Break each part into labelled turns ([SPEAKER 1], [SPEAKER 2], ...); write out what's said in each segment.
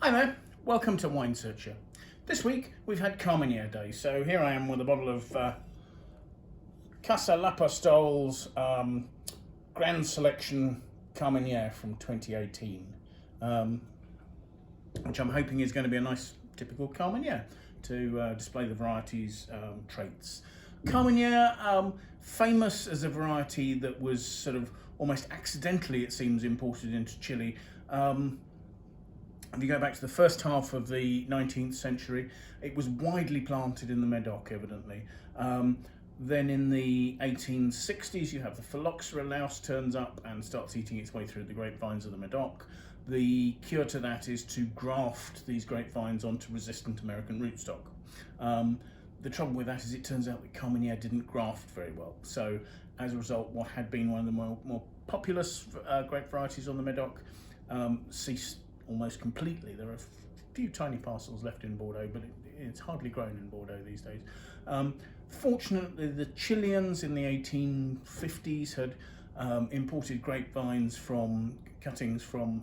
[SPEAKER 1] Hi there, welcome to Wine Searcher. This week we've had Carmenere Day, so here I am with a bottle of Casa Lapostolle's Grand Selection Carmenere from 2018, which I'm hoping is going to be a nice typical Carmenere to display the variety's traits. Carmenere, famous as a variety that was sort of almost accidentally, it seems, imported into Chile. If you go back to the first half of the 19th century, it was widely planted in the Medoc, evidently. Then in the 1860s, you have the phylloxera louse turns up and starts eating its way through the grapevines of the Medoc. The cure to that is to graft these grapevines onto resistant American rootstock. The trouble with that is it turns out that Carmenere didn't graft very well. So as a result, what had been one of the more populous grape varieties on the Medoc ceased almost completely. There are a few tiny parcels left in Bordeaux, but it's hardly grown in Bordeaux these days. Fortunately, the Chileans in the 1850s had imported grapevines from cuttings from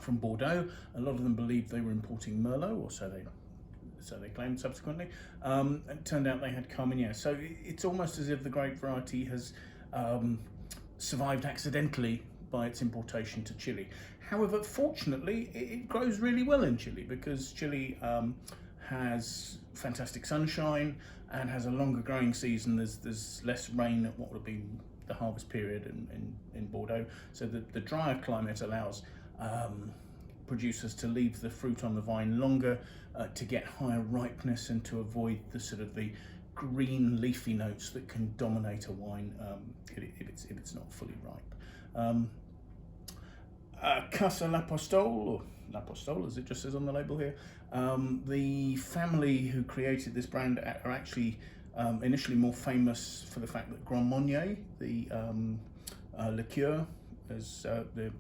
[SPEAKER 1] Bordeaux. A lot of them believed they were importing Merlot, or so they claimed subsequently. It turned out they had Carmenere. So it's almost as if the grape variety has survived accidentally by its importation to Chile. However, fortunately, it grows really well in Chile because Chile has fantastic sunshine and has a longer growing season. There's less rain at what would have been the harvest period in Bordeaux, so the drier climate allows producers to leave the fruit on the vine longer to get higher ripeness and to avoid the green leafy notes that can dominate a wine if it's not fully ripe. Casa Lapostolle, or Lapostolle as it just says on the label here, the family who created this brand are actually initially more famous for the fact that Grand Marnier, the liqueur, is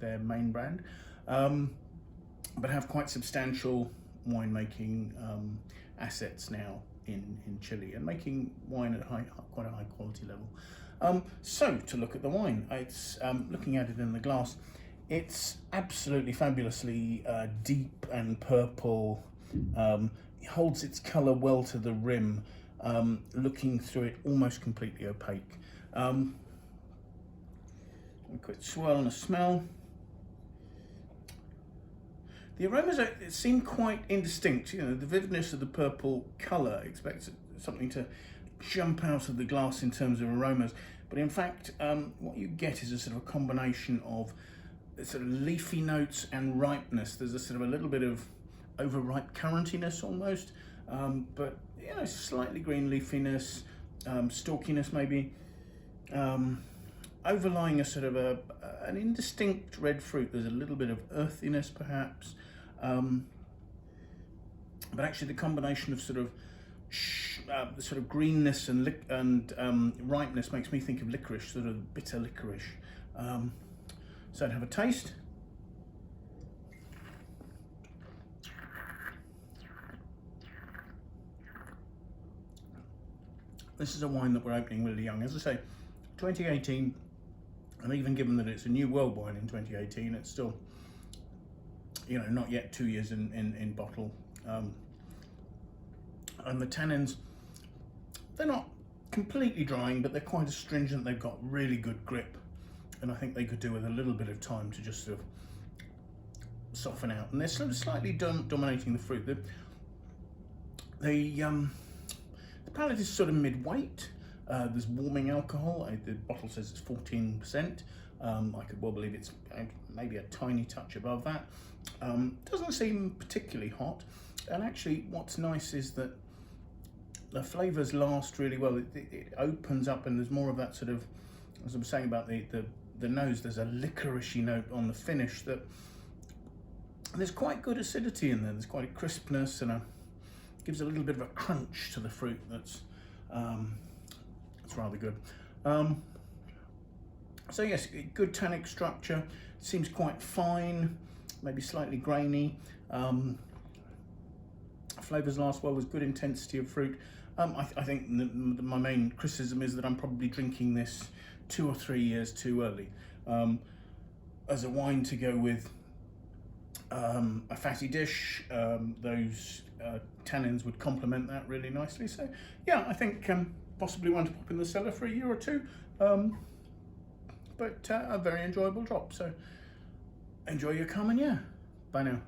[SPEAKER 1] their main brand, but have quite substantial winemaking assets now in Chile and making wine at quite a high quality level. So to look at the wine, it's looking at it in the glass. It's absolutely fabulously deep and purple. It holds its colour well to the rim, looking through it almost completely opaque. A quick swirl and a smell. The aromas seem quite indistinct. You know, the vividness of the purple colour expects something to jump out of the glass in terms of aromas, but in fact, what you get is a sort of a combination of sort of leafy notes and ripeness. There's a sort of a little bit of overripe currantiness almost, but you know, slightly green leafiness, stalkiness maybe, overlying a sort of an indistinct red fruit. There's a little bit of earthiness perhaps, but actually the combination of sort of greenness and ripeness makes me think of licorice, sort of bitter licorice. So I'd have a taste. This is a wine that we're opening really young. As I say, 2018, and even given that it's a new world wine in 2018, it's still, you know, not yet 2 years in bottle. And the tannins, they're not completely drying, but they're quite astringent. They've got really good grip. And I think they could do with a little bit of time to just sort of soften out. And they're sort of slightly dominating the fruit. The palate is sort of mid-weight. There's warming alcohol. The bottle says it's 14%. I could well believe it's maybe a tiny touch above that. Doesn't seem particularly hot. And actually, what's nice is that the flavours last really well. It opens up, and there's more of that sort of, as I was saying about the nose, there's a licoricey note on the finish that there's quite good acidity in there. There's quite a crispness and gives a little bit of a crunch to the fruit that's rather good. So yes, good tannic structure. It seems quite fine, maybe slightly grainy. Flavours last well. There's good intensity of fruit. I think my main criticism is that I'm probably drinking this 2 or 3 years too early. As a wine to go with a fatty dish. Those tannins would complement that really nicely. So yeah, I think possibly one to pop in the cellar for a year or two, but a very enjoyable drop. So enjoy your Carmenere. Bye now.